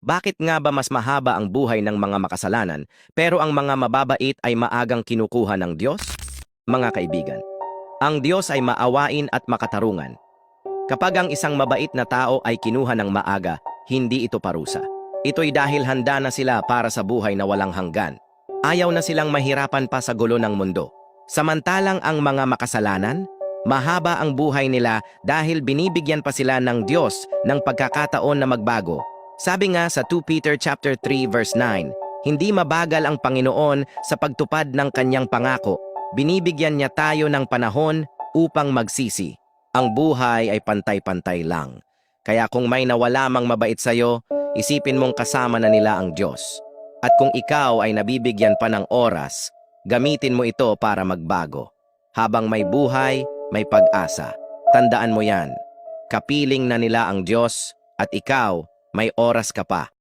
Bakit nga ba mas mahaba ang buhay ng mga makasalanan, pero ang mga mababait ay maagang kinukuha ng Diyos? Mga kaibigan, ang Diyos ay maawain at makatarungan. Kapag ang isang mabait na tao ay kinuha ng maaga, hindi ito parusa. Ito'y dahil handa na sila para sa buhay na walang hanggan. Ayaw na silang mahirapan pa sa gulo ng mundo. Samantalang ang mga makasalanan, mahaba ang buhay nila dahil binibigyan pa sila ng Diyos ng pagkakataon na magbago. Sabi nga sa 2 Peter chapter 3 verse 9, hindi mabagal ang Panginoon sa pagtupad ng kanyang pangako. Binibigyan niya tayo ng panahon upang magsisi. Ang buhay ay pantay-pantay lang. Kaya kung may nawala mang mabait sa'yo, isipin mong kasama na nila ang Diyos. At kung ikaw ay nabibigyan pa ng oras, gamitin mo ito para magbago. Habang may buhay, may pag-asa. Tandaan mo yan. Kapiling na nila ang Diyos at ikaw, may oras ka pa.